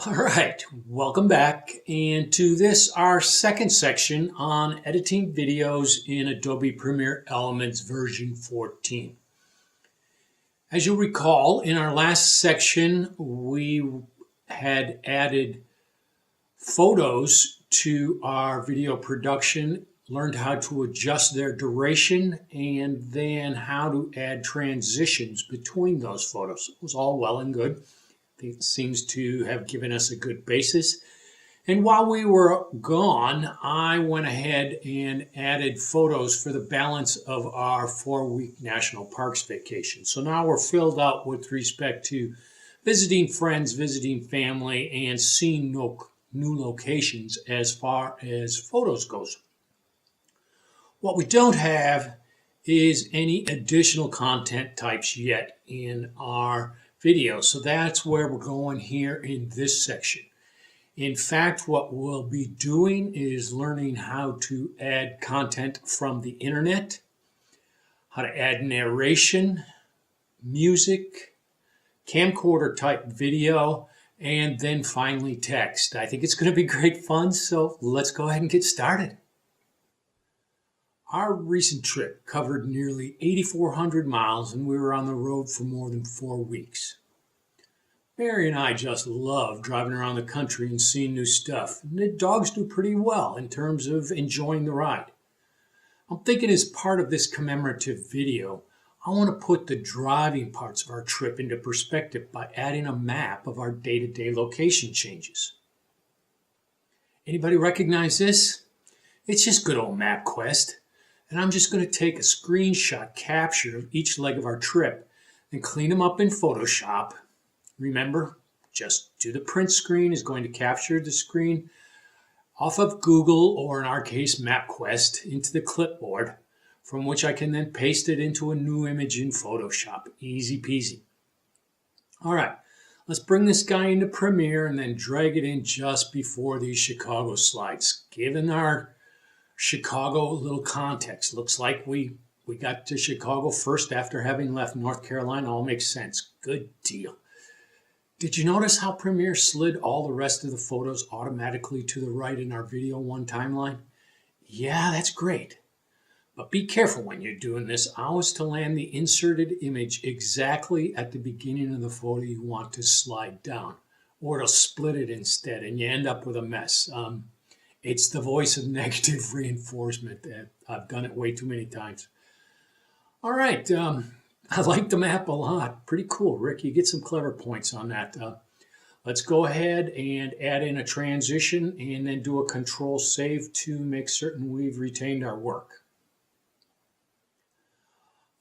All right, welcome back. And to this, our second section on editing videos in Adobe Premiere Elements version 14. As you'll recall, in our last section, we had added photos to our video production, learned how to adjust their duration, and then how to add transitions between those photos. It was all well and good. It seems to have given us a good basis. And while we were gone, I went ahead and added photos for the balance of our 4-week national parks vacation. So now we're filled out with respect to visiting friends, visiting family, and seeing new locations as far as photos goes. What we don't have is any additional content types yet in our video. So that's where we're going here in this section. In fact, what we'll be doing is learning how to add content from the internet, how to add narration, music, camcorder type video, and then finally text. I think it's going to be great fun, so let's go ahead and get started. Our recent trip covered nearly 8,400 miles, and we were on the road for more than 4 weeks. Mary and I just love driving around the country and seeing new stuff. And the dogs do pretty well in terms of enjoying the ride. I'm thinking as part of this commemorative video, I want to put the driving parts of our trip into perspective by adding a map of our day-to-day location changes. Anybody recognize this? It's just good old MapQuest. And I'm just going to take a screenshot capture of each leg of our trip and clean them up in Photoshop. Remember, just do the print screen is going to capture the screen off of Google, or in our case, MapQuest, into the clipboard, from which I can then paste it into a new image in Photoshop. Easy peasy. All right, let's bring this guy into Premiere and then drag it in just before these Chicago slides. Given our Chicago little context, looks like we got to Chicago first after having left North Carolina. All makes sense. Good deal. Did you notice how Premiere slid all the rest of the photos automatically to the right in our video one timeline? Yeah, that's great. But be careful when you're doing this. Always to land the inserted image exactly at the beginning of the photo you want to slide down, or it'll split it instead and you end up with a mess. It's the voice of negative reinforcement. I've done it way too many times. All right, I like the map a lot. Pretty cool, Rick. You get some clever points on that. Let's go ahead and add in a transition and then do a control save to make certain we've retained our work.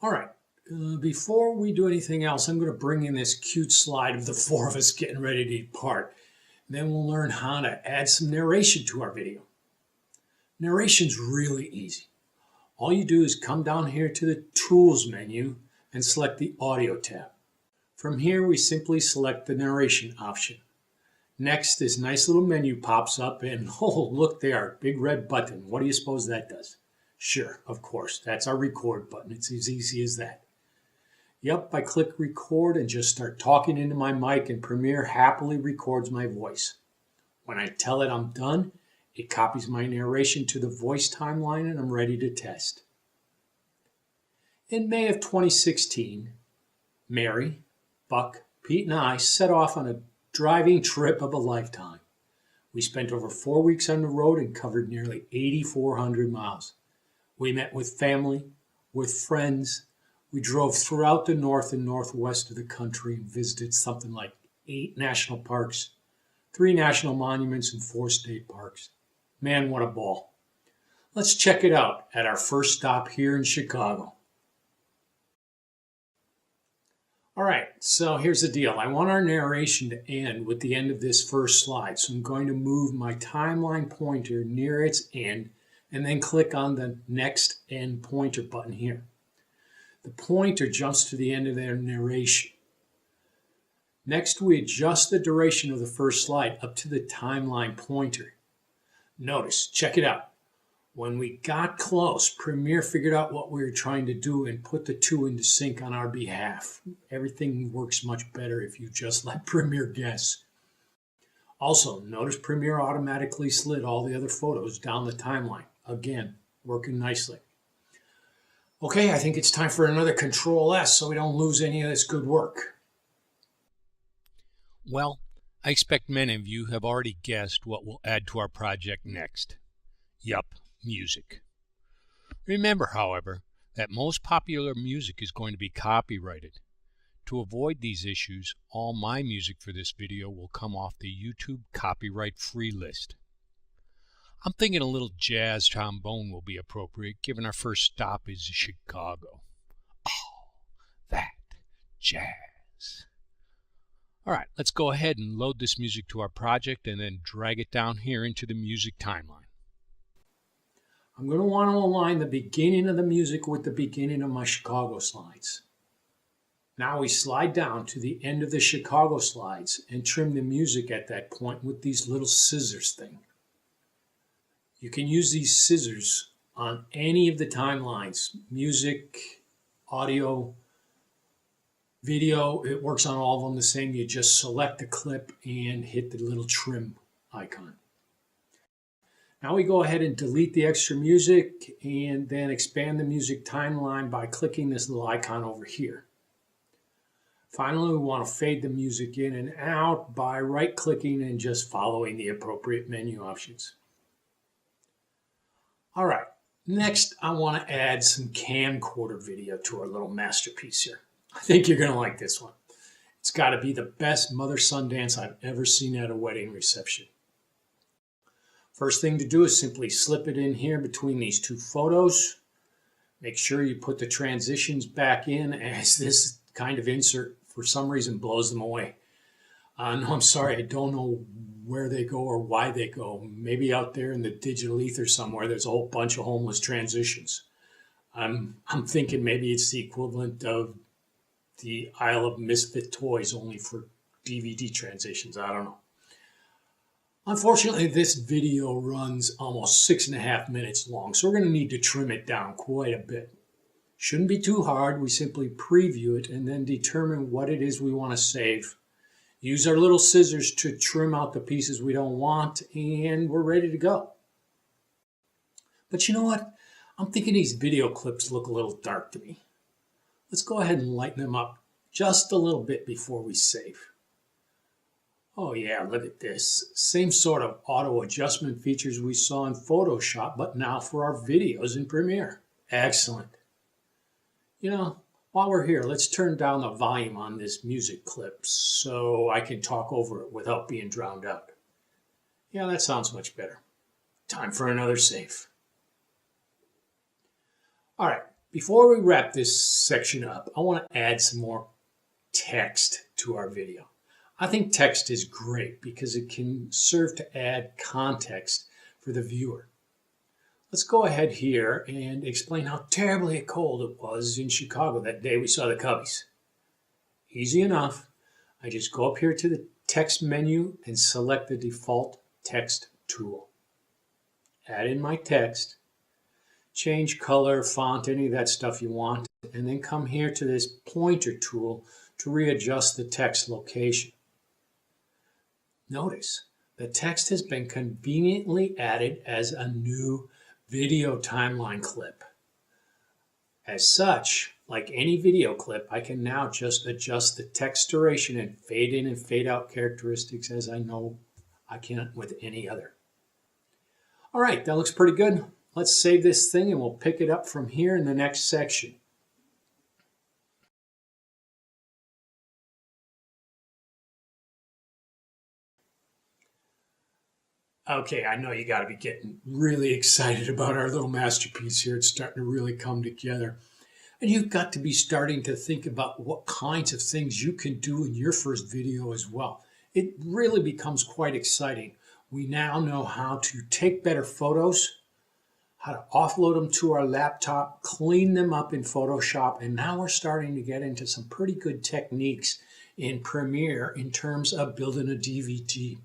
All right, before we do anything else, I'm going to bring in this cute slide of the 4 of us getting ready to depart. Then we'll learn how to add some narration to our video. Narration's really easy. All you do is come down here to the Tools menu and select the Audio tab. From here, we simply select the narration option. Next, this nice little menu pops up and oh, look there, big red button. What do you suppose that does? Sure, of course, that's our record button. It's as easy as that. Yep, I click record and just start talking into my mic, and Premiere happily records my voice. When I tell it I'm done, it copies my narration to the voice timeline and I'm ready to test. In May of 2016, Mary, Buck, Pete, and I set off on a driving trip of a lifetime. We spent over 4 weeks on the road and covered nearly 8,400 miles. We met with family, with friends. We drove throughout the north and northwest of the country and visited something like 8 national parks, 3 national monuments, and 4 state parks. Man, what a ball. Let's check it out at our first stop here in Chicago. All right, so here's the deal. I want our narration to end with the end of this first slide. So I'm going to move my timeline pointer near its end and then click on the next end pointer button here. The pointer jumps to the end of their narration. Next, we adjust the duration of the first slide up to the timeline pointer. Notice, check it out. When we got close, Premiere figured out what we were trying to do and put the two into sync on our behalf. Everything works much better if you just let Premiere guess. Also, notice Premiere automatically slid all the other photos down the timeline. Again, working nicely. Okay, I think it's time for another Control S so we don't lose any of this good work. Well, I expect many of you have already guessed what we'll add to our project next. Yup, music. Remember, however, that most popular music is going to be copyrighted. To avoid these issues, all my music for this video will come off the YouTube copyright-free list. I'm thinking a little jazz trombone will be appropriate given our first stop is Chicago. Oh, that jazz. Alright, let's go ahead and load this music to our project and then drag it down here into the music timeline. I'm going to want to align the beginning of the music with the beginning of my Chicago slides. Now we slide down to the end of the Chicago slides and trim the music at that point with these little scissors thing. You can use these scissors on any of the timelines, music, audio, video. It works on all of them the same. You just select the clip and hit the little trim icon. Now we go ahead and delete the extra music and then expand the music timeline by clicking this little icon over here. Finally, we want to fade the music in and out by right-clicking and just following the appropriate menu options. All right, next I want to add some camcorder video to our little masterpiece here. I think you're going to like this one. It's got to be the best mother-son dance I've ever seen at a wedding reception. First thing to do is simply slip it in here between these two photos. Make sure you put the transitions back in, as this kind of insert for some reason blows them away. No, I'm sorry, I don't know where they go or why they go. Maybe out there in the digital ether somewhere there's a whole bunch of homeless transitions. I'm thinking maybe it's the equivalent of the Isle of Misfit Toys, only for DVD transitions. I don't know. Unfortunately, this video runs almost 6.5 minutes long, so we're going to need to trim it down quite a bit. Shouldn't be too hard. We simply preview it and then determine what it is we want to save. Use our little scissors to trim out the pieces we don't want, and we're ready to go. But you know what? I'm thinking these video clips look a little dark to me. Let's go ahead and lighten them up just a little bit before we save. Oh yeah, look at this. Same sort of auto adjustment features we saw in Photoshop, but now for our videos in Premiere. Excellent. You know, while we're here, let's turn down the volume on this music clip so I can talk over it without being drowned out. Yeah, that sounds much better. Time for another save. All right, before we wrap this section up, I want to add some more text to our video. I think text is great because it can serve to add context for the viewer. Let's go ahead here and explain how terribly cold it was in Chicago that day we saw the Cubbies. Easy enough. I just go up here to the text menu and select the default text tool. Add in my text, change color, font, any of that stuff you want, and then come here to this pointer tool to readjust the text location. Notice the text has been conveniently added as a new video timeline clip. As such, like any video clip, I can now just adjust the text duration and fade in and fade out characteristics as I know I can with any other. All right, that looks pretty good. Let's save this thing and we'll pick it up from here in the next section. Okay, I know you got to be getting really excited about our little masterpiece here. It's starting to really come together. And you've got to be starting to think about what kinds of things you can do in your first video as well. It really becomes quite exciting. We now know how to take better photos, how to offload them to our laptop, clean them up in Photoshop, and now we're starting to get into some pretty good techniques in Premiere in terms of building a DVD.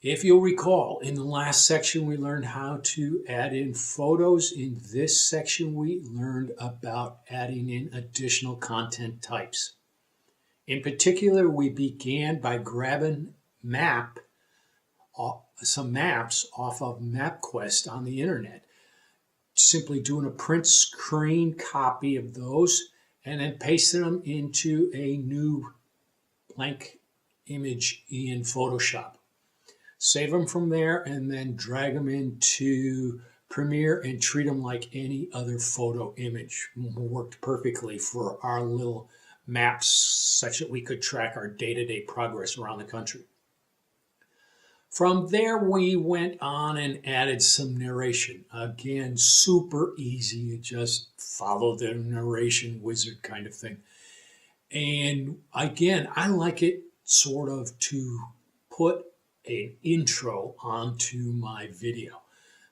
If you'll recall, in the last section we learned how to add in photos. In this section we learned about adding in additional content types. In particular, we began by grabbing some maps off of MapQuest on the internet. Simply doing a print screen copy of those and then pasting them into a new blank image in Photoshop. Save them from there and then drag them into Premiere and treat them like any other photo image. Worked perfectly for our little maps such that we could track our day-to-day progress around the country. From there, we went on and added some narration. Again, super easy. You just follow the narration wizard kind of thing. And again, I like it sort of to put an intro onto my video.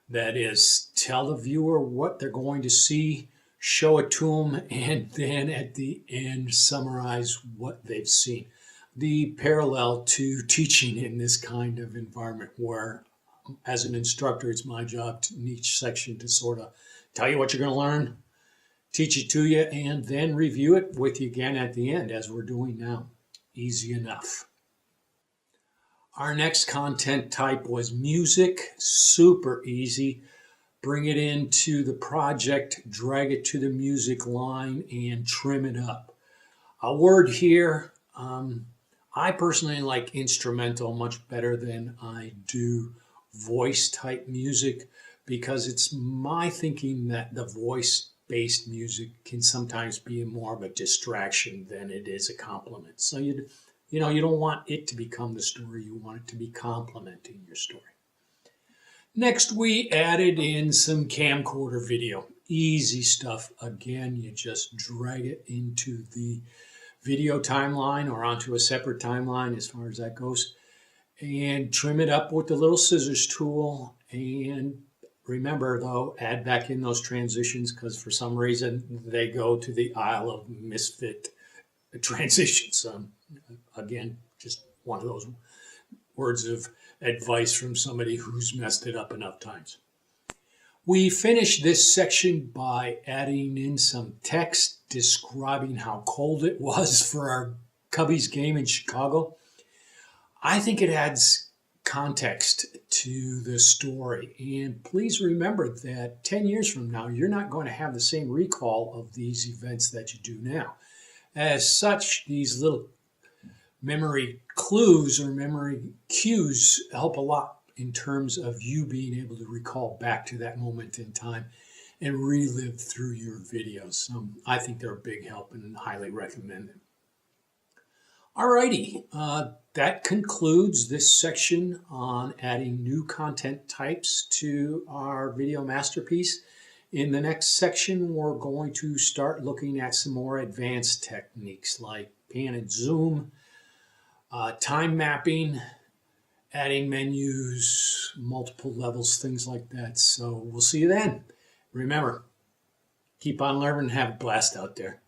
That is, tell the viewer what they're going to see, show it to them, and then at the end, summarize what they've seen. The parallel to teaching in this kind of environment where, as an instructor, it's my job in each section to sort of tell you what you're going to learn, teach it to you, and then review it with you again at the end, as we're doing now. Easy enough. Our next content type was music. Super easy. Bring it into the project, drag it to the music line, and trim it up. A word here, I personally like instrumental much better than I do voice type music, because it's my thinking that the voice-based music can sometimes be more of a distraction than it is a compliment. So you don't want it to become the story. You want it to be complementing your story. Next, we added in some camcorder video. Easy stuff. Again, you just drag it into the video timeline or onto a separate timeline as far as that goes, and trim it up with the little scissors tool. And remember, though, add back in those transitions, because for some reason they go to the Isle of Misfit transitions. Again, just one of those words of advice from somebody who's messed it up enough times. We finished this section by adding in some text describing how cold it was for our Cubbies game in Chicago. I think it adds context to the story. And please remember that 10 years from now, you're not going to have the same recall of these events that you do now. As such, these little memory clues or memory cues help a lot in terms of you being able to recall back to that moment in time and relive through your videos. So I think they're a big help and highly recommend them. Alrighty, that concludes this section on adding new content types to our video masterpiece. In the next section, we're going to start looking at some more advanced techniques like pan and zoom, time mapping, adding menus, multiple levels, things like that. So we'll see you then. Remember, keep on learning and have a blast out there.